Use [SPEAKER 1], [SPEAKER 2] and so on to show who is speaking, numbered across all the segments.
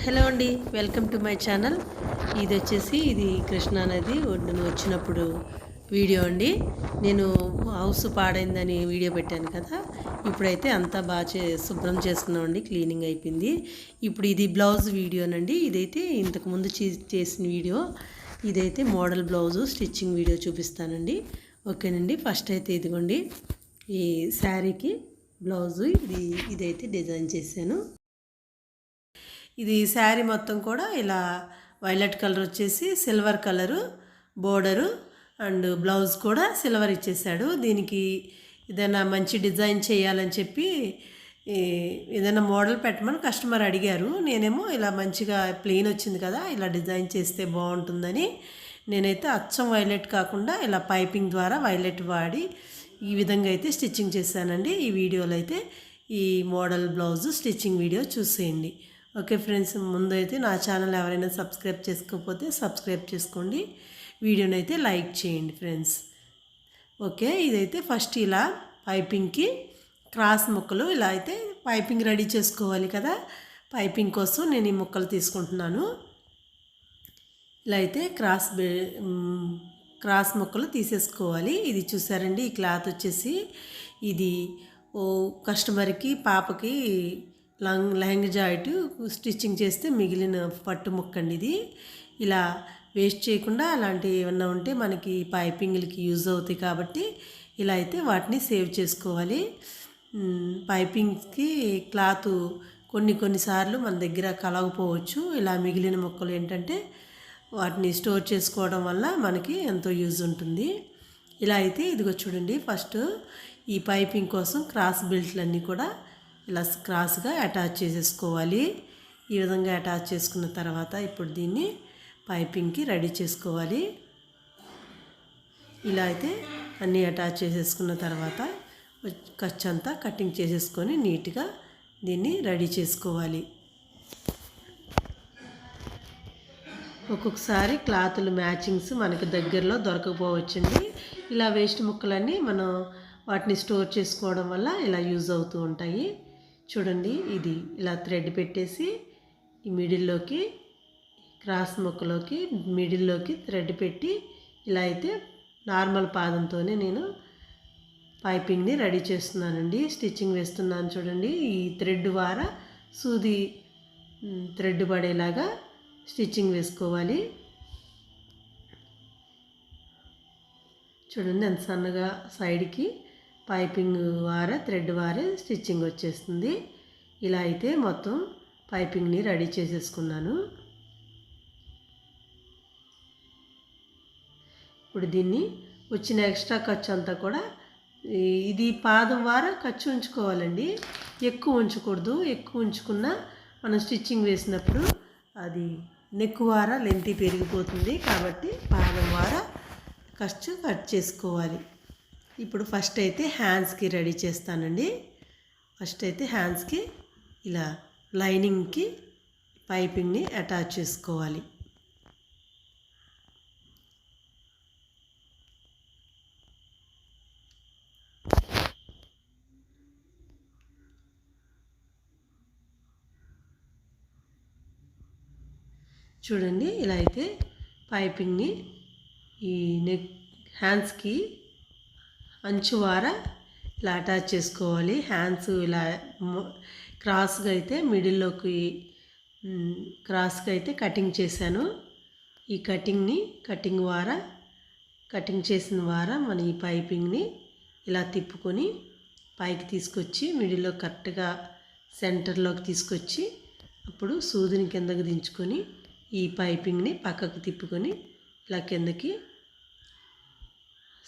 [SPEAKER 1] Hello అండి, welcome to my channel. ఇది కృష్ణా నది ఒడ్డున వచ్చినప్పుడు వీడియో అండి. నేను హౌస్ పాడైందని వీడియో పెట్టాను కదా. ఇప్పుడైతే అంతా బాగా శుభ్రం చేసుకున్నామండి, క్లీనింగ్ అయిపోయింది. ఇప్పుడు ఇది బ్లౌజ్ వీడియోనండి. ఇదైతే ఇంతకుముందు చేసిన వీడియో. ఇదైతే మోడల్ బ్లౌజు స్టిచ్చింగ్ వీడియో చూపిస్తానండి. ఓకేనండి. ఫస్ట్ అయితే ఇదిగోండి, ఈ శారీకి బ్లౌజు ఇదైతే డిజైన్ చేశాను. ఇది శారీ మొత్తం కూడా ఇలా వైలెట్ కలర్ వచ్చేసి silver colour border and blouse కూడా సిల్వర్ ఇచ్చేసాడు. దీనికి ఏదైనా మంచి డిజైన్ చేయాలని చెప్పి ఏదైనా మోడల్ పెట్టమని కస్టమర్ అడిగారు. నేనేమో ఇలా మంచిగా ప్లెయిన్ వచ్చింది కదా, ఇలా డిజైన్ చేస్తే బాగుంటుందని నేనైతే అచ్చం వైలెట్ కాకుండా ఇలా పైపింగ్ ద్వారా వైలెట్ వాడి ఈ విధంగా అయితే స్టిచ్చింగ్ చేశానండి. ఈ వీడియోలో అయితే ఈ మోడల్ బ్లౌజు స్టిచ్చింగ్ వీడియో చూసేయండి. ఓకే ఫ్రెండ్స్, ముందైతే నా ఛానల్ ఎవరైనా సబ్స్క్రైబ్ చేసుకోకపోతే సబ్స్క్రైబ్ చేసుకోండి, వీడియోని అయితే లైక్ చేయండి ఫ్రెండ్స్. ఓకే, ఇదైతే ఫస్ట్ ఇలా పైపింగ్కి క్రాస్ ముక్కలు ఇలా అయితే పైపింగ్ రెడీ చేసుకోవాలి కదా. పైపింగ్ కోసం నేను ఈ ముక్కలు తీసుకుంటున్నాను. ఇలా అయితే క్రాస్ ముక్కలు తీసేసుకోవాలి. ఇది చూసారండి, ఈ క్లాత్ వచ్చేసి ఇది కస్టమర్కి పాపకి లెహంగా జాకెట్ స్టిచ్చింగ్ చేస్తే మిగిలిన పట్టు ముక్కండి. ఇది ఇలా వేస్ట్ చేయకుండా అలాంటివి ఏమన్నా ఉంటే మనకి పైపింగ్లకి యూజ్ అవుతాయి కాబట్టి ఇలా అయితే వాటిని సేవ్ చేసుకోవాలి. పైపింగ్కి క్లాత్ కొన్నిసార్లు మన దగ్గర కలగపోవచ్చు. ఇలా మిగిలిన ముక్కలు ఏంటంటే వాటిని స్టోర్ చేసుకోవడం వల్ల మనకి ఎంతో యూజ్ ఉంటుంది. ఇలా అయితే ఇదిగో చూడండి, ఫస్ట్ ఈ పైపింగ్ కోసం క్రాస్ బెల్ట్లన్నీ కూడా ఇలా క్రాస్గా అటాచ్ చేసేసుకోవాలి. ఈ విధంగా అటాచ్ చేసుకున్న తర్వాత ఇప్పుడు దీన్ని పైపింగ్కి రెడీ చేసుకోవాలి. ఇలా అయితే అన్నీ అటాచ్ చేసేసుకున్న తర్వాత ఖర్చంతా కటింగ్ చేసేసుకొని నీట్గా దీన్ని రెడీ చేసుకోవాలి. ఒక్కొక్కసారి క్లాతులు మ్యాచింగ్స్ మనకు దగ్గరలో దొరకకపోవచ్చండి. ఇలా వేస్ట్ ముక్కలన్నీ మనం వాటిని స్టోర్ చేసుకోవడం వల్ల ఇలా యూజ్ అవుతూ ఉంటాయి. చూడండి, ఇది ఇలా థ్రెడ్ పెట్టేసి ఈ మిడిల్లోకి క్రాస్ ముక్కలోకి మిడిల్లోకి థ్రెడ్ పెట్టి ఇలా అయితే నార్మల్ పాదంతోనే నేను పైపింగ్ని రెడీ చేస్తున్నానండి, స్టిచ్చింగ్ వేస్తున్నాను. చూడండి, ఈ థ్రెడ్ ద్వారా సూది థ్రెడ్ పడేలాగా స్టిచ్చింగ్ వేసుకోవాలి. చూడండి ఎంత సన్నగా సైడ్కి పైపింగ్ థ్రెడ్ వారే స్టిచ్చింగ్ వచ్చేస్తుంది. ఇలా అయితే మొత్తం పైపింగ్ని రెడీ చేసేసుకున్నాను. ఇప్పుడు దీన్ని వచ్చిన ఎక్స్ట్రా ఖర్చు అంతా కూడా ఇది పాదం వారా ఖర్చు ఉంచుకోవాలండి, ఎక్కువ ఉంచకూడదు. ఎక్కువ ఉంచుకున్నా మనం స్టిచ్చింగ్ వేసినప్పుడు అది నెక్ వారా లెంత్ పెరిగిపోతుంది కాబట్టి పాదం వారా ఖర్చు కట్ చేసుకోవాలి. ఇప్పుడు ఫస్ట్ అయితే హ్యాండ్స్కి రెడీ చేస్తానండి. ఫస్ట్ అయితే హ్యాండ్స్కి ఇలా లైనింగ్కి పైపింగ్ని అటాచ్ చేసుకోవాలి. చూడండి, ఇలా అయితే పైపింగ్ని ఈ నెక్ హ్యాండ్స్కి అంచువార ఇలా అటాచ్ చేసుకోవాలి. హ్యాండ్స్ ఇలా క్రాస్గా అయితే మిడిల్లోకి క్రాస్గా అయితే కటింగ్ చేశాను. ఈ కటింగ్ చేసిన వార మన ఈ పైపింగ్ని ఇలా తిప్పుకొని పైకి తీసుకొచ్చి మిడిల్లో కరెక్ట్గా సెంటర్లోకి తీసుకొచ్చి అప్పుడు సూదిని కిందకి దించుకొని ఈ పైపింగ్ని పక్కకు తిప్పుకొని ఇలా కిందకి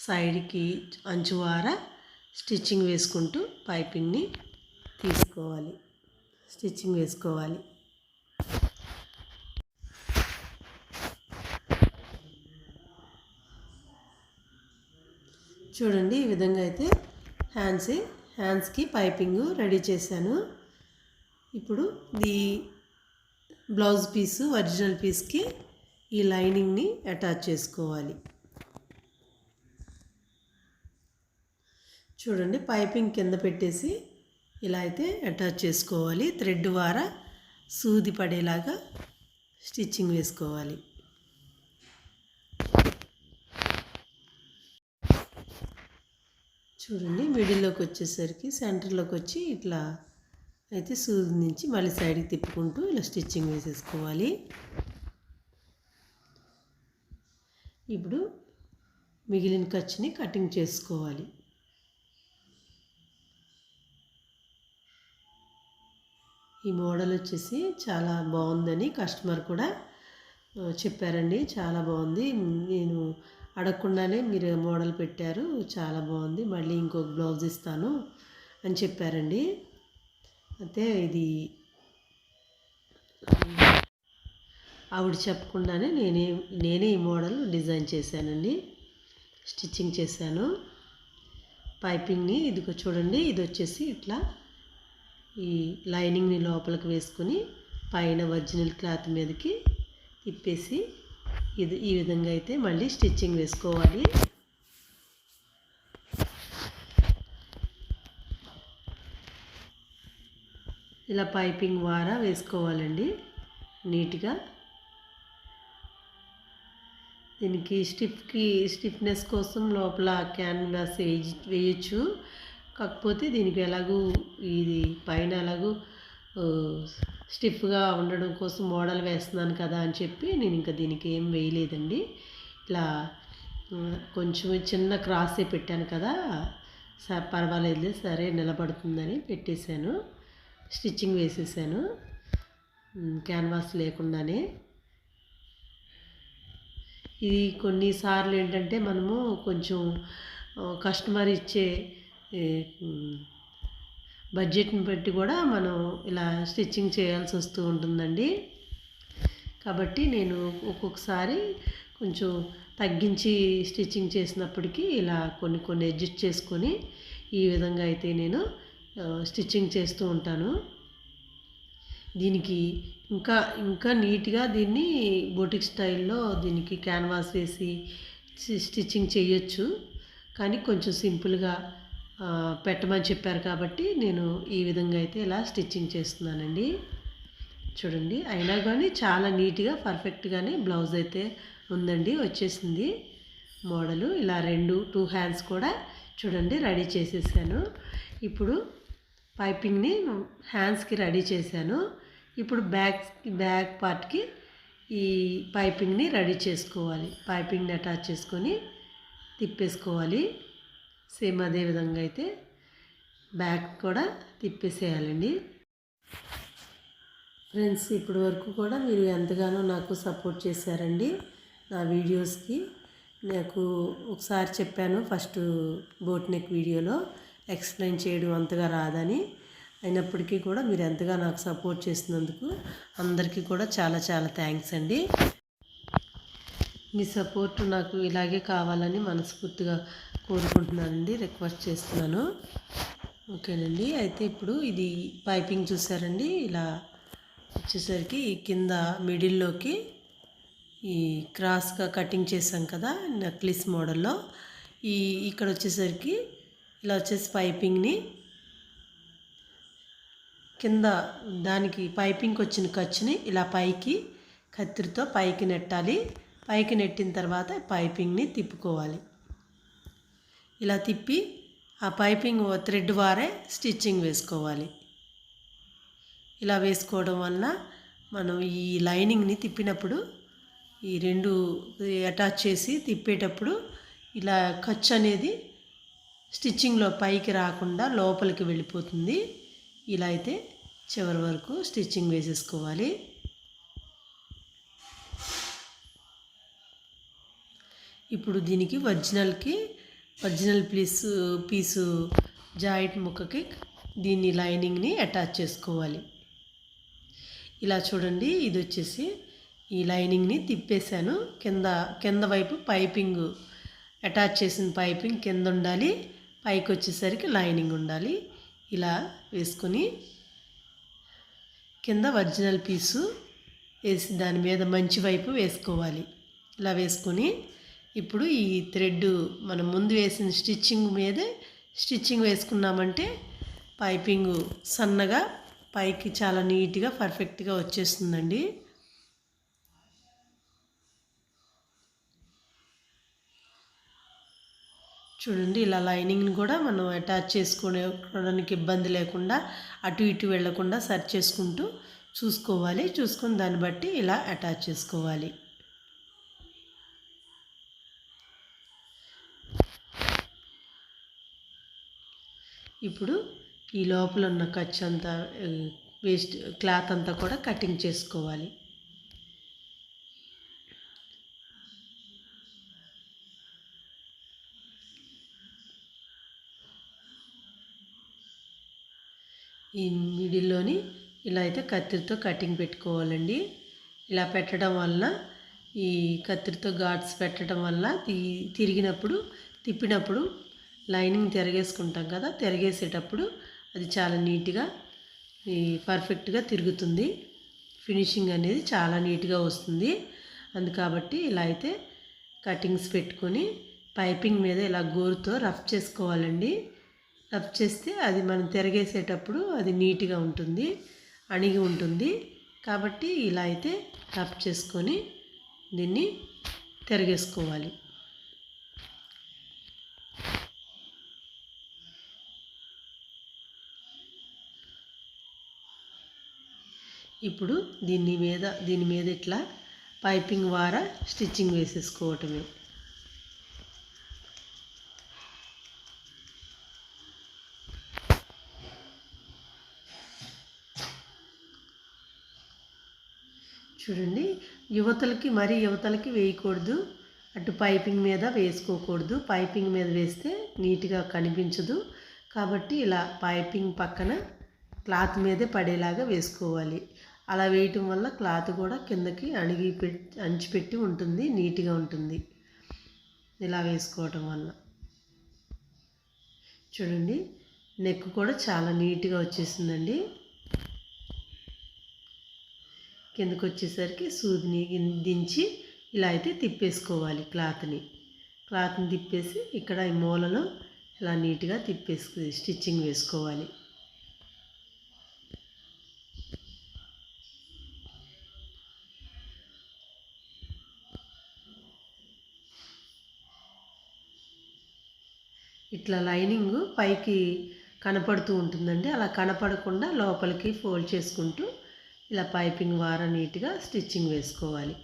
[SPEAKER 1] సైడ్కి అంచువార స్టిచ్చింగ్ వేసుకుంటూ పైపింగ్ని స్టిచ్చింగ్ వేసుకోవాలి. చూడండి, ఈ విధంగా అయితే హ్యాండ్స్కి పైపింగ్ రెడీ చేశాను. ఇప్పుడు ఈ బ్లౌజ్ పీసు ఒరిజినల్ పీస్కి ఈ లైనింగ్ని అటాచ్ చేసుకోవాలి. చూడండి, పైపింగ్ కింద పెట్టేసి ఇలా అయితే అటాచ్ చేసుకోవాలి. థ్రెడ్ ద్వారా సూది పడేలాగా స్టిచ్చింగ్ వేసుకోవాలి. చూడండి, మిడిల్లోకి వచ్చేసరికి సెంటర్లోకి వచ్చి ఇట్లా అయితే సూది నుంచి మళ్ళీ సైడ్కి తిప్పుకుంటూ ఇలా స్టిచ్చింగ్ వేసేసుకోవాలి. ఇప్పుడు మిగిలిన ఖర్చుని కటింగ్ చేసుకోవాలి. ఈ మోడల్ వచ్చేసి చాలా బాగుందని కస్టమర్ కూడా చెప్పారండి. చాలా బాగుంది, నేను అడగకుండానే మీరు మోడల్ పెట్టారు, చాలా బాగుంది, మళ్ళీ ఇంకొక బ్లౌజ్ ఇస్తాను అని చెప్పారండి. అయితే ఇది ఆవిడ చెప్పకుండానే నేనే ఈ మోడల్ డిజైన్ చేశానండి, స్టిచ్చింగ్ చేశాను. పైపింగ్ని ఇదిగో చూడండి, ఇది వచ్చేసి ఇట్లా ఈ లైనింగ్ని లోపలికి వేసుకొని పైన ఒరిజినల్ క్లాత్ మీదకి తిప్పేసి ఈ విధంగా అయితే మళ్ళీ స్టిచ్చింగ్ వేసుకోవాలి. ఇలా పైపింగ్ వారా వేసుకోవాలండి నీట్గా. దీనికి స్టిఫ్నెస్ కోసం లోపల క్యాన్వాస్ వేయచ్చు. కాకపోతే దీనికి ఎలాగూ ఇది పైన ఎలాగూ స్టిఫ్గా ఉండడం కోసం మోడల్ వేస్తున్నాను కదా అని చెప్పి నేను ఇంకా దీనికి ఏం వేయలేదండి. ఇలా కొంచెం చిన్న క్రాసే పెట్టాను కదా, పర్వాలేదు సరే నిలబడుతుందని పెట్టేశాను. స్టిచ్చింగ్ వేసేసాను క్యాన్వాస్ లేకుండానే. ఇది కొన్నిసార్లు ఏంటంటే మనము కొంచెం కస్టమర్ ఇచ్చే బడ్జెట్ని బట్టి కూడా మనం ఇలా స్టిచ్చింగ్ చేయాల్సి వస్తూ ఉంటుందండి. కాబట్టి నేను ఒక్కొక్కసారి కొంచెం తగ్గించి స్టిచ్చింగ్ చేసినప్పటికీ ఇలా కొన్ని అడ్జస్ట్ చేసుకొని ఈ విధంగా అయితే నేను స్టిచ్చింగ్ చేస్తూ ఉంటాను. దీనికి ఇంకా నీట్గా దీన్ని బొటిక్ స్టైల్లో దీనికి క్యాన్వాస్ వేసి స్టిచ్చింగ్ చేయొచ్చు, కానీ కొంచెం సింపుల్గా పెట్టమని చెప్పారు కాబట్టి నేను ఈ విధంగా అయితే ఇలా స్టిచ్చింగ్ చేస్తున్నానండి. చూడండి, అయినా కానీ చాలా నీట్గా పర్ఫెక్ట్గానే బ్లౌజ్ అయితే ఉందండి, వచ్చేసింది మోడలు. ఇలా 2 హ్యాండ్స్ కూడా చూడండి రెడీ చేసేసాను. ఇప్పుడు పైపింగ్ని హ్యాండ్స్కి రెడీ చేశాను. ఇప్పుడు బ్యాక్ పార్ట్కి ఈ పైపింగ్ని రెడీ చేసుకోవాలి. పైపింగ్ని అటాచ్ చేసుకొని తిప్పేసుకోవాలి. సేమ్ అదే విధంగా అయితే బ్యాక్ కూడా తిప్పేసేయాలండి. ఫ్రెండ్స్, ఇప్పటి వరకు కూడా మీరు ఎంతగానో నాకు సపోర్ట్ చేశారండి నా వీడియోస్కి. నాకు ఒకసారి చెప్పాను ఫస్ట్ బోట్ నెక్ వీడియోలో ఎక్స్ప్లెయిన్ చేయడం అంతగా రాదని, అయినప్పటికీ కూడా మీరు ఎంతగా నాకు సపోర్ట్ చేసినందుకు అందరికీ కూడా చాలా చాలా థ్యాంక్స్ అండి. మీ సపోర్ట్ నాకు ఇలాగే కావాలని మనస్ఫూర్తిగా కోరుకుంటున్నానండి, రిక్వెస్ట్ చేస్తున్నాను. ఓకేనండి. అయితే ఇప్పుడు ఇది పైపింగ్ చూసారండి, ఇలా వచ్చేసరికి కింద మిడిల్లోకి ఈ క్రాస్గా కటింగ్ చేసాం కదా నెక్లెస్ మోడల్లో, ఇక్కడ వచ్చేసరికి ఇలా వచ్చేసి పైపింగ్ని కింద దానికి పైపింగ్కి వచ్చిన ఖర్చుని ఇలా పైకి కత్తిరితో పైకి నెట్టాలి. పైకి నెట్టిన తర్వాత పైపింగ్ని తిప్పుకోవాలి. ఇలా తిప్పి ఆ పైపింగ్ థ్రెడ్ వారే స్టిచ్చింగ్ వేసుకోవాలి. ఇలా వేసుకోవడం వల్ల మనం ఈ లైనింగ్ని తిప్పినప్పుడు ఈ 2 అటాచ్ చేసి తిప్పేటప్పుడు ఇలా ఖర్చు అనేది స్టిచ్చింగ్లో పైకి రాకుండా లోపలికి వెళ్ళిపోతుంది. ఇలా అయితే చివరి వరకు స్టిచ్చింగ్ వేసేసుకోవాలి. ఇప్పుడు దీనికి ఒరిజినల్ పీసు జాయింట్ ముక్కకి దీన్ని లైనింగ్ని అటాచ్ చేసుకోవాలి. ఇలా చూడండి, ఇది వచ్చేసి ఈ లైనింగ్ని తిప్పేశాను. కింద వైపు పైపింగ్ అటాచ్ చేసిన పైపింగ్ కింద ఉండాలి, పైకి వచ్చేసరికి లైనింగ్ ఉండాలి. ఇలా వేసుకొని కింద ఒరిజినల్ పీసు వేసి దాని మీద మంచి వైపు వేసుకోవాలి. ఇలా వేసుకొని ఇప్పుడు ఈ థ్రెడ్ మనం ముందు వేసిన స్టిచ్చింగ్ మీదే స్టిచ్చింగ్ వేసుకున్నామంటే పైపింగ్ సన్నగా పైకి చాలా నీట్గా పర్ఫెక్ట్గా వచ్చేస్తుందండి. చూడండి, ఇలా లైనింగ్ని కూడా మనం అటాచ్ చేసుకోవడానికి ఇబ్బంది లేకుండా అటు ఇటు వెళ్లకుండా సర్చ్ చేసుకుంటూ చూసుకోవాలి. చూసుకొని దాన్ని బట్టి ఇలా అటాచ్ చేసుకోవాలి. ఇప్పుడు ఈ లోపల ఉన్న ఖర్చు అంతా వేస్ట్ క్లాత్ అంతా కూడా కటింగ్ చేసుకోవాలి. ఈ మిడిల్లోని ఇలా అయితే కత్తిరితో కటింగ్ పెట్టుకోవాలండి. ఇలా పెట్టడం వల్ల ఈ కత్తిరితో ఘాట్స్ పెట్టడం వల్ల తిప్పినప్పుడు లైనింగ్ తిరగేసుకుంటాం కదా, తిరగేసేటప్పుడు అది చాలా నీట్గా పర్ఫెక్ట్గా తిరుగుతుంది. ఫినిషింగ్ అనేది చాలా నీట్గా వస్తుంది. కాబట్టి ఇలా అయితే కటింగ్స్ పెట్టుకొని పైపింగ్ మీద ఇలా గోరుతో రఫ్ చేసుకోవాలండి. రఫ్ చేస్తే అది మనం తిరగేసేటప్పుడు అది నీట్గా ఉంటుంది, అణిగి ఉంటుంది. కాబట్టి ఇలా అయితే రఫ్ చేసుకొని దీన్ని తిరగేసుకోవాలి. ఇప్పుడు దీని మీద ఇట్లా పైపింగ్ ద్వారా స్టిచ్చింగ్ వేసేసుకోవటమే. చూడండి, యువతలకి వేయకూడదు, అటు పైపింగ్ మీద వేసుకోకూడదు. పైపింగ్ మీద వేస్తే నీట్గా కనిపించదు. కాబట్టి ఇలా పైపింగ్ పక్కన క్లాత్ మీదే పడేలాగా వేసుకోవాలి. అలా వేయటం వల్ల క్లాత్ కూడా కిందకి అంచిపెట్టి ఉంటుంది, నీట్గా ఉంటుంది ఇలా వేసుకోవటం వల్ల. చూడండి, నెక్ కూడా చాలా నీట్గా వచ్చేసిందండి. కిందకు వచ్చేసరికి సూదిని దించి ఇలా అయితే తిప్పేసుకోవాలి. క్లాత్ని తిప్పేసి ఇక్కడ ఈ మూలలో ఇలా నీట్గా స్టిచ్చింగ్ వేసుకోవాలి. ఇట్లా లైనింగ్ పైకి కనపడుతూ ఉంటుందండి. అలా కనపడకుండా లోపలికి ఫోల్డ్ చేసుకుంటూ ఇలా పైపింగ్ ద్వారా నీట్గా స్టిచ్చింగ్ వేసుకోవాలి.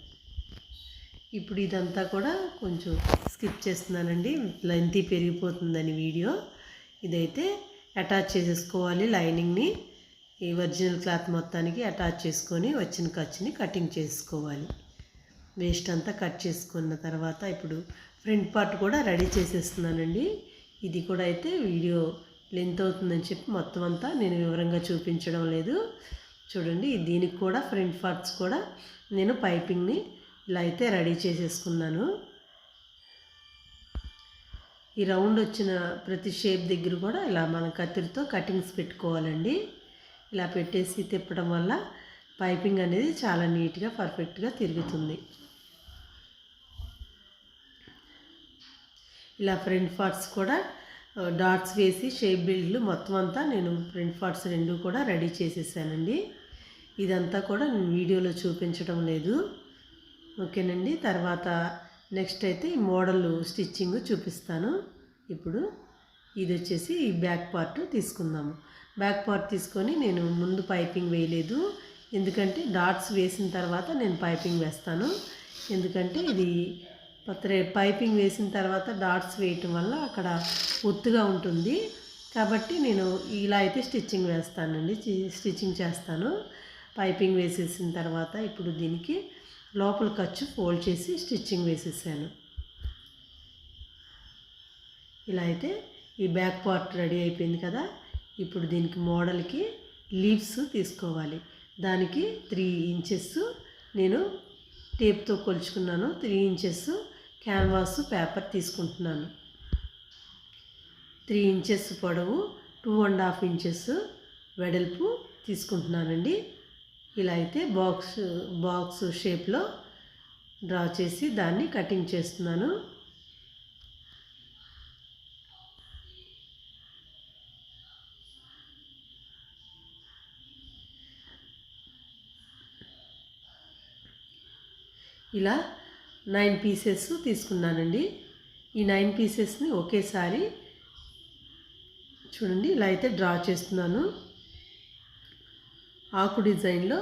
[SPEAKER 1] ఇప్పుడు ఇదంతా కూడా కొంచెం స్కిప్ చేస్తున్నానండి, లెంతీ పెరిగిపోతుందని వీడియో. ఇదైతే అటాచ్ చేసేసుకోవాలి. లైనింగ్ని ఈ ఒరిజినల్ క్లాత్ మొత్తానికి అటాచ్ చేసుకొని వచ్చిన ఖర్చుని కటింగ్ చేసుకోవాలి. వేస్ట్ అంతా కట్ చేసుకున్న తర్వాత ఇప్పుడు ఫ్రంట్ పార్ట్ కూడా రెడీ చేసేస్తున్నానండి. ఇది కూడా అయితే వీడియో లెంత్ అవుతుందని చెప్పి మొత్తం అంతా నేను వివరంగా చూపించడం లేదు. చూడండి, దీనికి కూడా ఫ్రంట్ పార్ట్స్ కూడా నేను పైపింగ్ని ఇలా అయితే రెడీ చేసేసుకున్నాను. ఈ రౌండ్ వచ్చిన ప్రతి షేప్ దగ్గర కూడా ఇలా మన కత్తిరితో కటింగ్స్ పెట్టుకోవాలండి. ఇలా పెట్టేసి తిప్పడం వల్ల పైపింగ్ అనేది చాలా నీట్గా పర్ఫెక్ట్గా తిరుగుతుంది. ఇలా ఫ్రంట్ పార్ట్స్ కూడా డాట్స్ వేసి షేప్ బిల్డ్లు మొత్తం అంతా నేను ఫ్రంట్ పార్ట్స్ రెండు కూడా రెడీ చేసేసానండి. ఇదంతా కూడా నేను వీడియోలో చూపించడం లేదు. ఓకేనండి. తర్వాత నెక్స్ట్ అయితే ఈ మోడల్ స్టిచ్చింగ్ చూపిస్తాను. ఇప్పుడు ఇది వచ్చేసి ఈ బ్యాక్ పార్ట్ తీసుకుందాము. బ్యాక్ పార్ట్ తీసుకొని నేను ముందు పైపింగ్ వేయలేదు, ఎందుకంటే డాట్స్ వేసిన తర్వాత నేను పైపింగ్ వేస్తాను. ఎందుకంటే ఇది పైపింగ్ వేసిన తర్వాత డాట్స్ వేయటం వల్ల అక్కడ ఒత్తుగా ఉంటుంది. కాబట్టి నేను ఇలా అయితే స్టిచ్చింగ్ చేస్తాను. పైపింగ్ వేసేసిన తర్వాత ఇప్పుడు దీనికి లోపల ఖర్చు ఫోల్డ్ చేసి స్టిచ్చింగ్ వేసేసాను. ఇలా అయితే ఈ బ్యాక్ పార్ట్ రెడీ అయిపోయింది కదా. ఇప్పుడు దీనికి మోడల్కి లీవ్స్ తీసుకోవాలి. దానికి 3 ఇంచెస్ నేను టేప్తో కొలుచుకున్నాను. 3 ఇంచెస్ క్యాన్వాస్ పేపర్ తీసుకుంటున్నాను. 3 ఇంచెస్ పొడవు, 2.5 ఇంచెస్ వెడల్పు తీసుకుంటున్నానండి. ఇలా అయితే బాక్స్ షేప్లో డ్రా చేసి దాన్ని కటింగ్ చేస్తున్నాను. ఇలా 9 పీసెస్ తీసుకున్నానండి. ఈ 9 పీసెస్ని ఒకేసారి చూడండి ఇలా అయితే డ్రా చేస్తున్నాను. ఆకు డిజైన్లో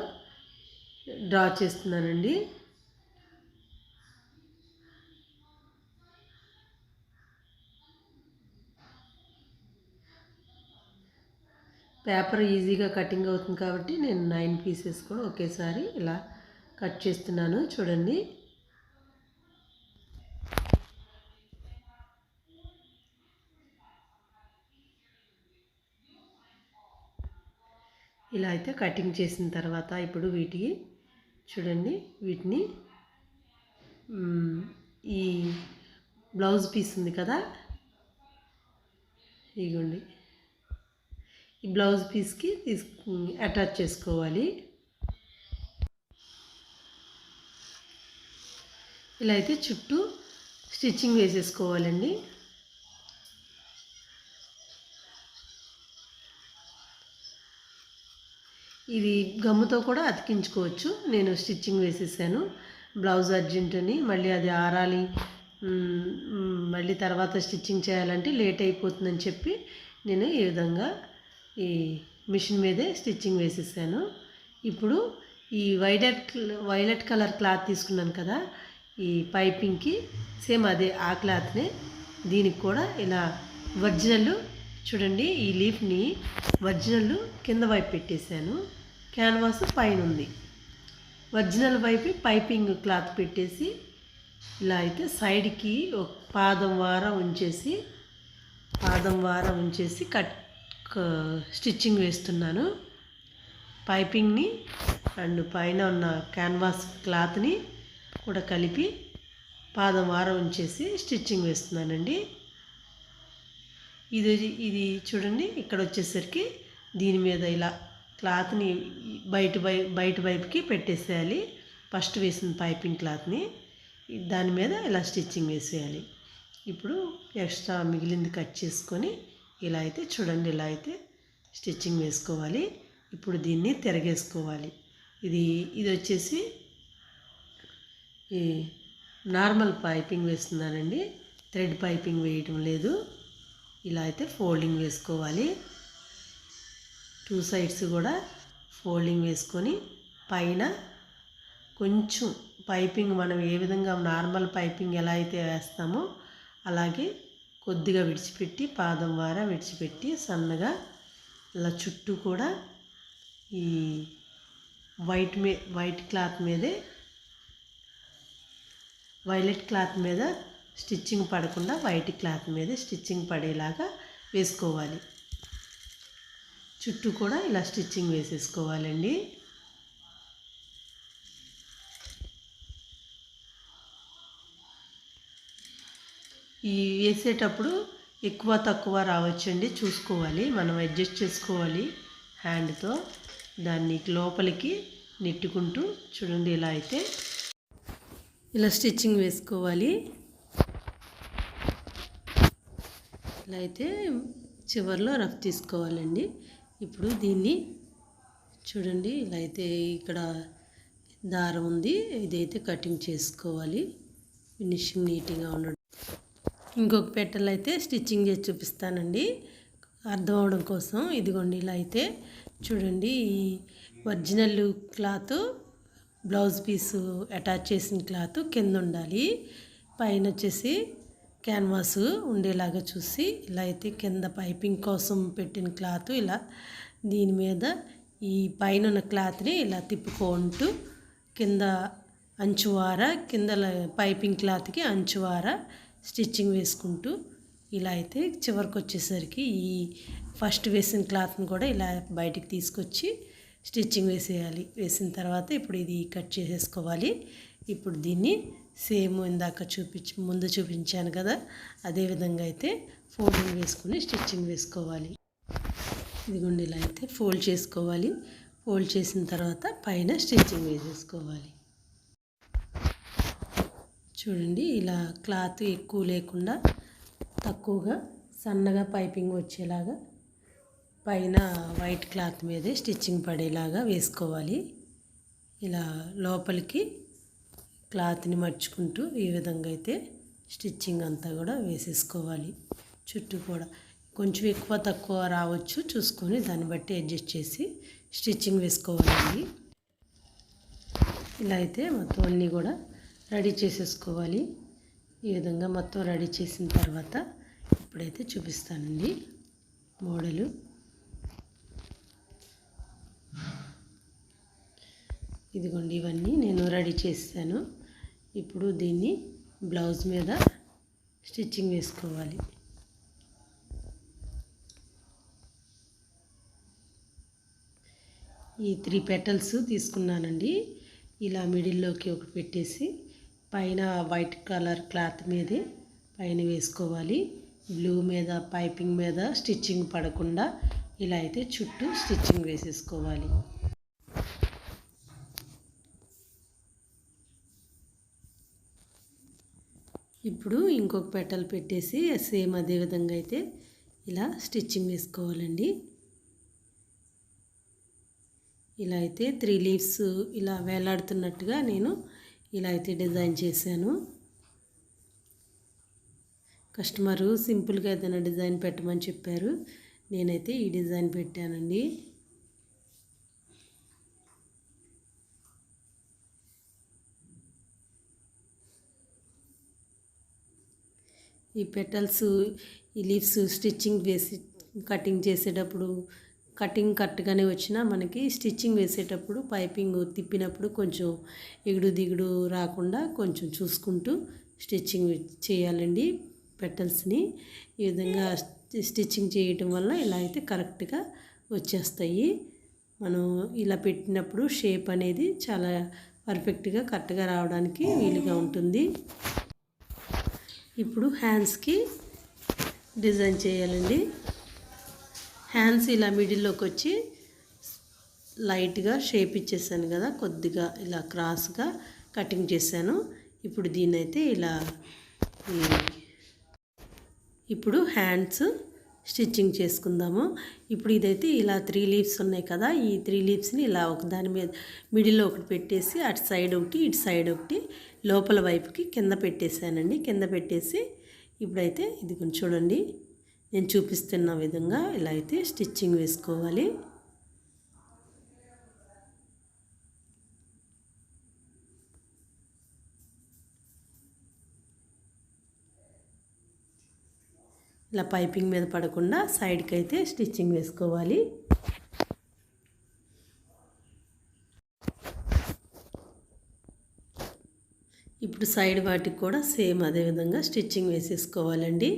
[SPEAKER 1] డ్రా చేస్తున్నానండి. పేపర్ ఈజీగా కటింగ్ అవుతుంది కాబట్టి నేను 9 పీసెస్ కూడా ఒకేసారి ఇలా కట్ చేస్తున్నాను. చూడండి ఇలా అయితే కటింగ్ చేసిన తర్వాత ఇప్పుడు చూడండి వీటిని ఈ బ్లౌజ్ పీస్ ఉంది కదా, ఇదిగోండి ఈ బ్లౌజ్ పీస్కి అటాచ్ చేసుకోవాలి. ఇలా అయితే చుట్టూ స్టిచ్చింగ్ వేసేసుకోవాలండి. ఇది గమ్ముతో కూడా అతికించుకోవచ్చు. నేను స్టిచ్చింగ్ వేసేసాను. బ్లౌజ్ అర్జెంట్ అని మళ్ళీ అది ఆరాలి, మళ్ళీ తర్వాత స్టిచ్చింగ్ చేయాలంటే లేట్ అయిపోతుందని చెప్పి నేను ఈ విధంగా ఈ మిషన్ మీదే స్టిచ్చింగ్ వేసేసాను. ఇప్పుడు ఈ వైలెట్ కలర్ క్లాత్ తీసుకున్నాను కదా, ఈ పైపింగ్కి సేమ్ అదే ఆ క్లాత్నే దీనికి కూడా ఇలా ఒరిజినల్ చూడండి ఈ లీఫ్ని ఒరిజినల్ కింద వైపు పెట్టేశాను, క్యాన్వాస్ పైన ఉంది. ఒరిజినల్ వైపు పైపింగ్ క్లాత్ పెట్టేసి ఇలా అయితే సైడ్కి ఒక పాదం వారం ఉంచేసి స్టిచ్చింగ్ వేస్తున్నాను. పైపింగ్ని అండ్ పైన ఉన్న క్యాన్వాస్ క్లాత్ని కూడా కలిపి పాదం వారం ఉంచేసి స్టిచ్చింగ్ వేస్తున్నానండి. ఇది చూడండి ఇక్కడ వచ్చేసరికి దీని మీద ఇలా క్లాత్ని బయట వైపుకి పెట్టేసేయాలి. ఫస్ట్ వేసిన పైపింగ్ క్లాత్ని దాని మీద ఇలా స్టిచ్చింగ్ వేసేయాలి. ఇప్పుడు ఎక్స్ట్రా మిగిలింది కట్ చేసుకొని ఇలా అయితే చూడండి ఇలా అయితే స్టిచ్చింగ్ వేసుకోవాలి. ఇప్పుడు దీన్ని తిరగేసుకోవాలి. ఇది వచ్చేసి ఈ నార్మల్ పైపింగ్ వేస్తున్నానండి, థ్రెడ్ పైపింగ్ వేయటం లేదు. ఇలా అయితే ఫోల్డింగ్ వేసుకోవాలి. 2 సైడ్స్ కూడా ఫోల్డింగ్ వేసుకొని పైన కొంచెం పైపింగ్ మనం ఏ విధంగా నార్మల్ పైపింగ్ ఎలా అయితే వేస్తామో అలాగే కొద్దిగా విడిచిపెట్టి పాదం వారా విడిచిపెట్టి సన్నగా ఇలా చుట్టూ కూడా ఈ వైట్ క్లాత్ మీదే వైలెట్ క్లాత్ మీద స్టిచ్చింగ్ పడకుండా వైట్ క్లాత్ మీద స్టిచ్చింగ్ పడేలాగా వేసుకోవాలి. చుట్టూ కూడా ఇలా స్టిచ్చింగ్ వేసేసుకోవాలండి. ఈ వేసేటప్పుడు ఎక్కువ తక్కువ రావచ్చండి, చూసుకోవాలి, మనం అడ్జస్ట్ చేసుకోవాలి హ్యాండ్తో. దాన్ని లోపలికి నెట్టుకుంటూ చూడండి ఇలా అయితే ఇలా స్టిచ్చింగ్ వేసుకోవాలి. ఇలా అయితే చివర్లో రఫ్ తీసుకోవాలండి. ఇప్పుడు దీన్ని చూడండి ఇలా అయితే ఇక్కడ దారం ఉంది, ఇదైతే కటింగ్ చేసుకోవాలి ఫినిషింగ్ నీట్గా ఉండడం. ఇంకొక పెట్టెలు అయితే స్టిచ్చింగ్ చేసి చూపిస్తానండి అర్థం అవడం కోసం. ఇదిగోండి ఇలా అయితే చూడండి ఈ original cloth blouse piece attach చేసిన క్లాత్ కింద ఉండాలి, పైన వచ్చేసి క్యాన్వాస్ ఉండేలాగా చూసి ఇలా అయితే కింద పైపింగ్ కోసం పెట్టిన క్లాత్ ఇలా దీని మీద ఈ పైన ఉన్న క్లాత్ని ఇలా తిప్పుకుంటూ కింద అంచువార కింద పైపింగ్ క్లాత్కి అంచువార స్టిచ్చింగ్ వేసుకుంటూ ఇలా అయితే చివరికి వచ్చేసరికి ఈ ఫస్ట్ వేసిన క్లాత్ని కూడా ఇలా బయటికి తీసుకొచ్చి స్టిచ్చింగ్ వేసేయాలి. వేసిన తర్వాత ఇప్పుడు ఇది కట్ చేసేసుకోవాలి. ఇప్పుడు దీన్ని సేమ్ ఇందాక ముందు చూపించాను కదా అదేవిధంగా అయితే ఫోల్డింగ్ వేసుకుని స్టిచ్చింగ్ వేసుకోవాలి. ఇదిగోండి ఇలా అయితే ఫోల్డ్ చేసుకోవాలి. ఫోల్డ్ చేసిన తర్వాత పైన స్టిచ్చింగ్ వేసేసుకోవాలి. చూడండి ఇలా క్లాత్ ఎక్కువ లేకుండా తక్కువగా సన్నగా పైపింగ్ వచ్చేలాగా పైన వైట్ క్లాత్ మీదే స్టిచ్చింగ్ పడేలాగా వేసుకోవాలి. ఇలా లోపలికి క్లాత్ని మర్చుకుంటూ ఈ విధంగా అయితే స్టిచ్చింగ్ అంతా కూడా వేసేసుకోవాలి. చుట్టూ కూడా కొంచెం ఎక్కువ తక్కువ రావచ్చు, చూసుకొని దాన్ని బట్టి అడ్జస్ట్ చేసి స్టిచ్చింగ్ వేసుకోవాలండి. ఇలా అయితే మొత్తం అన్నీ కూడా రెడీ చేసేసుకోవాలి. ఈ విధంగా మొత్తం రెడీ చేసిన తర్వాత ఇప్పుడైతే చూపిస్తానండి మోడలు. ఇదిగోండి, ఇవన్నీ నేను రెడీ చేశాను. ఇప్పుడు దీన్ని బ్లౌజ్ మీద స్టిచ్చింగ్ వేసుకోవాలి. ఈ 3 పెటల్స్ తీసుకున్నానండి. ఇలా మిడిల్లోకి ఒకటి పెట్టేసి పైన వైట్ కలర్ క్లాత్ మీదే పైన వేసుకోవాలి. బ్లూ మీద పైపింగ్ మీద స్టిచ్చింగ్ పడకుండా ఇలా అయితే చుట్టూ స్టిచ్చింగ్ వేసేసుకోవాలి. ఇప్పుడు ఇంకొక పెటల్ పెట్టేసి సేమ్ అదే విధంగా అయితే ఇలా స్టిచ్చింగ్ వేసుకోవాలండి. ఇలా అయితే 3 లీవ్స్ ఇలా వేలాడుతున్నట్టుగా నేను ఇలా అయితే డిజైన్ చేశాను. కస్టమరు సింపుల్గా ఏదైనా డిజైన్ పెట్టమని చెప్పారు. నేనైతే ఈ డిజైన్ పెట్టానండి. ఈ పెటల్స్, ఈ లీవ్స్ స్టిచ్చింగ్ వేసి కటింగ్ చేసేటప్పుడు కటింగ్ కరెక్ట్గానే వచ్చినా మనకి స్టిచ్చింగ్ వేసేటప్పుడు పైపింగ్ తిప్పినప్పుడు కొంచెం ఎగుడు దిగుడు రాకుండా కొంచెం చూసుకుంటూ స్టిచ్చింగ్ చేయాలండి పెటల్స్ని. ఈ విధంగా స్టిచ్చింగ్ చేయటం వల్ల ఇలా అయితే కరెక్ట్గా వచ్చేస్తాయి. మనం ఇలా పెట్టినప్పుడు షేప్ అనేది చాలా పర్ఫెక్ట్గా కరెక్ట్గా రావడానికి వీలుగా ఉంటుంది. ఇప్పుడు హ్యాండ్స్కి డిజైన్ చేయాలండి. హ్యాండ్స్ ఇలా మిడిల్లోకి వచ్చి లైట్గా షేప్ ఇచ్చేసాను కదా, కొద్దిగా ఇలా క్రాస్గా కటింగ్ చేశాను. ఇప్పుడు దీన్నైతే ఇలా ఇప్పుడు హ్యాండ్స్ స్టిచ్చింగ్ చేసుకుందాము. ఇప్పుడు ఇదైతే ఇలా 3 లీవ్స్ ఉన్నాయి కదా, ఈ 3 లీవ్స్ని ఇలా ఒక దాని మీద మిడిల్లో ఒకటి పెట్టేసి అటు సైడ్ ఒకటి ఇటు సైడ్ ఒకటి లోపల వైపుకి కింద పెట్టేశానండి. కింద పెట్టేసి ఇప్పుడైతే ఇది కొంచెం చూడండి, నేను చూపిస్తున్న విధంగా ఇలా అయితే స్టిచ్చింగ్ వేసుకోవాలి. ఇలా పైపింగ్ మీద పడకుండా సైడ్కి అయితే స్టిచ్చింగ్ వేసుకోవాలి. ఇప్పుడు సైడ్ వాటికి కూడా సేమ్ అదే విధంగా స్టిచ్చింగ్ వేసేసుకోవాలండి.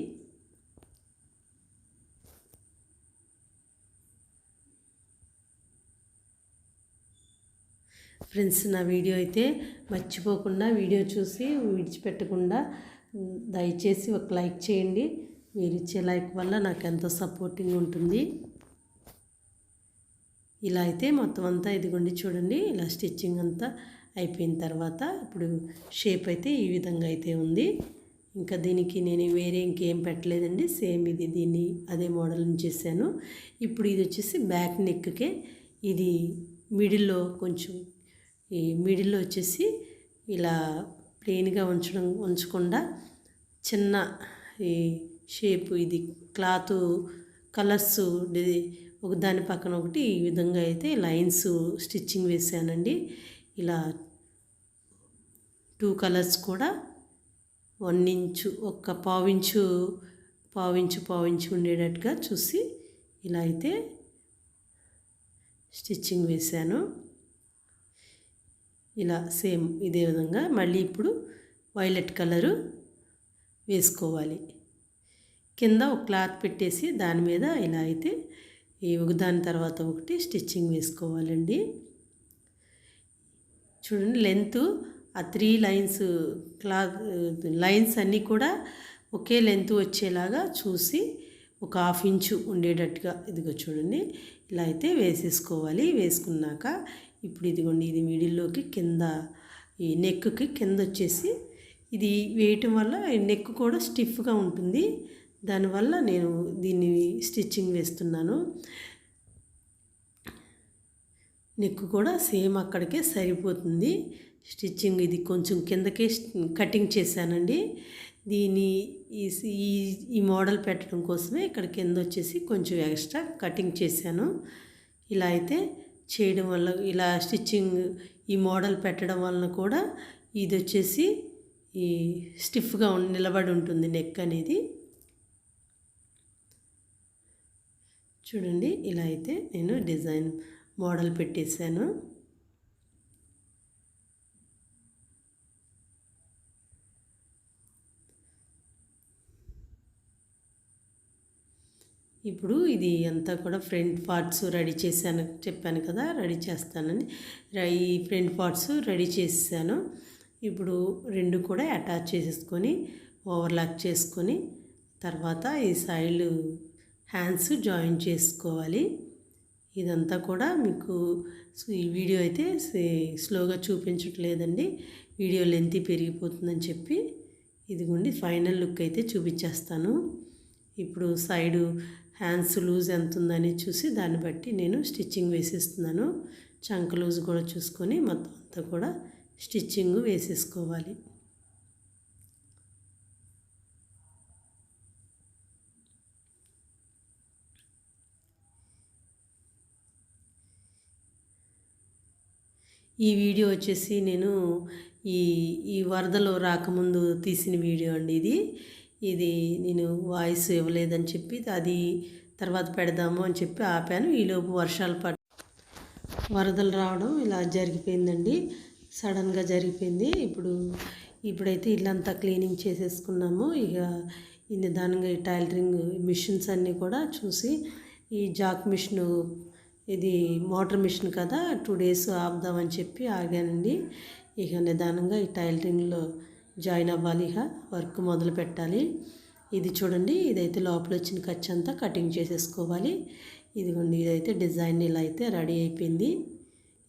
[SPEAKER 1] ఫ్రెండ్స్, నా వీడియో అయితే మర్చిపోకుండా వీడియో చూసి విడిచిపెట్టకుండా దయచేసి ఒక లైక్ చేయండి. మీరు ఇచ్చే లైక్ వల్ల నాకు ఎంతో సపోర్టింగ్ ఉంటుంది. ఇలా అయితే మొత్తం అంతా ఇదిగోండి చూడండి, ఇలా స్టిచ్చింగ్ అంతా అయిపోయిన తర్వాత ఇప్పుడు షేప్ అయితే ఈ విధంగా అయితే ఉంది. ఇంకా దీనికి నేను వేరే ఇంకేం పెట్టలేదండి, సేమ్ ఇది దీన్ని అదే మోడల్ చేశాను. ఇప్పుడు ఇది వచ్చేసి బ్యాక్ నెక్కే, ఇది మిడిల్లో కొంచెం ఈ మిడిల్లో వచ్చేసి ఇలా ప్లెయిన్గా ఉంచకుండా చిన్న ఈ షేప్, ఇది క్లాత్ కలర్స్ ఒక దాని పక్కన ఒకటి ఈ విధంగా అయితే లైన్స్ స్టిచ్చింగ్ వేసానండి. ఇలా 2 కలర్స్ కూడా 1 ఇంచు, ఒక పావించు ఉండేటట్టుగా చూసి ఇలా అయితే స్టిచ్చింగ్ వేసాను. ఇలా సేమ్ ఇదే విధంగా మళ్ళీ ఇప్పుడు వైలెట్ కలరు వేసుకోవాలి. కింద ఒక క్లాత్ పెట్టేసి దాని మీద ఇలా అయితే దాని తర్వాత ఒకటి స్టిచ్చింగ్ వేసుకోవాలండి. చూడండి, లెంత్ ఆ 3 లైన్స్ లైన్స్ అన్నీ కూడా ఒకే లెంత్ వచ్చేలాగా చూసి ఒక 1/2 ఇంచు ఉండేటట్టుగా ఇదిగో చూడండి ఇలా అయితే వేసేసుకోవాలి. వేసుకున్నాక ఇప్పుడు ఇదిగోండి, ఇది మిడిల్లోకి కింద ఈ నెక్కి కింద వచ్చేసి ఇది వేయటం వల్ల నెక్ కూడా స్టిఫ్గా ఉంటుంది. దానివల్ల నేను దీన్ని స్టిచ్చింగ్ వేస్తున్నాను. నెక్ కూడా సేమ్ అక్కడికే సరిపోతుంది. స్టిచ్చింగ్ ఇది కొంచెం కిందకే కటింగ్ చేశానండి. దీన్ని ఈ ఈ ఈ మోడల్ పెట్టడం కోసమే ఇక్కడ కింద వచ్చేసి కొంచెం ఎక్స్ట్రా కటింగ్ చేశాను. ఇలా అయితే చేయడం వల్ల ఇలా స్టిచ్చింగ్ ఈ మోడల్ పెట్టడం వలన కూడా ఇది వచ్చేసి ఈ స్టిఫ్గా నిలబడి ఉంటుంది నెక్ అనేది. చూడండి ఇలా అయితే నేను డిజైన్ మోడల్ పెట్టేశాను. ఇప్పుడు ఇది అంతా కూడా ఫ్రంట్ పార్ట్స్ రెడీ చేశాను చెప్పాను కదా, రెడీ చేస్తానని. ఈ ఫ్రంట్ పార్ట్స్ రెడీ చేసాను. ఇప్పుడు రెండు కూడా అటాచ్ చేసేసుకొని ఓవర్లాక్ చేసుకొని తర్వాత ఈ సైడ్ హ్యాండ్స్ జాయిన్ చేసుకోవాలి. ఇదంతా కూడా మీకు ఈ వీడియో అయితే స్లోగా చూపించట్లేదండి, వీడియో లెంత్ పెరిగిపోతుందని చెప్పి. ఇదిగోండి ఫైనల్ లుక్ అయితే చూపించేస్తాను. ఇప్పుడు సైడు హ్యాండ్స్ లూజ్ ఎంత ఉందని చూసి దాన్ని బట్టి నేను స్టిచ్చింగ్ వేసేస్తున్నాను. చంక లూజ్ కూడా చూసుకొని మొత్తం అంతా కూడా స్టిచ్చింగ్ వేసేసుకోవాలి. ఈ వీడియో వచ్చేసి నేను ఈ వరదలు రాకముందు తీసిన వీడియో అండి ఇది నేను వాయిస్ ఇవ్వలేదని చెప్పి అది తర్వాత పెడదాము అని చెప్పి ఆపాను. ఈలోపు వర్షాలు వరదలు రావడం ఇలా జరిగిపోయిందండి, సడన్గా జరిగిపోయింది. ఇప్పుడైతే ఇల్లంతా క్లీనింగ్ చేసేసుకున్నాము. ఇక ఈ నిదానంగా ఈ టైలరింగ్ మిషన్స్ అన్నీ కూడా చూసి ఈ జాక్ మిషన్ ఇది మోటార్ మిషన్ కదా 2 days ఆపుదామని చెప్పి ఆగానండి. ఇక నిదానంగా ఈ టైలరింగ్లో జాయిన్ అవ్వాలి, ఇక వర్క్ మొదలు పెట్టాలి. ఇది చూడండి, ఇదైతే లోపల వచ్చిన ఖర్చు అంతా కటింగ్ చేసేసుకోవాలి. ఇదిగోండి ఇదైతే డిజైన్ ఇలా అయితే రెడీ అయిపోయింది.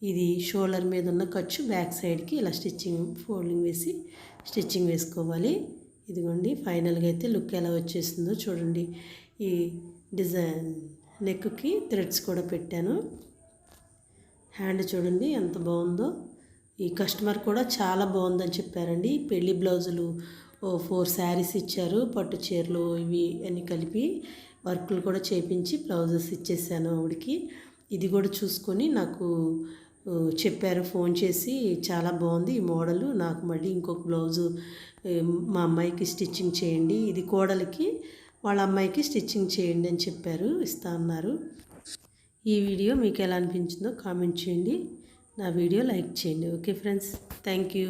[SPEAKER 1] ఇది షోల్డర్ మీద ఉన్న ఖర్చు బ్యాక్ సైడ్కి ఇలా స్టిచ్చింగ్ ఫోల్డింగ్ వేసి స్టిచ్చింగ్ వేసుకోవాలి. ఇదిగోండి ఫైనల్గా అయితే లుక్ ఎలా వచ్చేసిందో చూడండి. ఈ డిజైన్ నెక్కి థ్రెడ్స్ కూడా పెట్టాను. హ్యాండ్ చూడండి ఎంత బాగుందో. ఈ కస్టమర్ కూడా చాలా బాగుందని చెప్పారండి. పెళ్లి బ్లౌజులు 4 శారీస్ ఇచ్చారు, పట్టు చీరలు ఇవి అన్నీ కలిపి వర్కులు కూడా చేయించి బ్లౌజెస్ ఇచ్చేసాను ఆవిడకి. ఇది కూడా చూసుకొని నాకు చెప్పారు ఫోన్ చేసి, చాలా బాగుంది ఈ మోడలు, నాకు మళ్ళీ ఇంకొక బ్లౌజు మా అమ్మాయికి స్టిచ్చింగ్ చేయండి, ఇది కోడలికి వాళ్ళ అమ్మాయికి స్టిచ్చింగ్ చేయండి అని చెప్పారు, ఇస్తా అన్నారు. ఈ వీడియో మీకు ఎలా అనిపించిందో కామెంట్ చేయండి, నా వీడియో లైక్ చేయండి. Okay friends, thank you.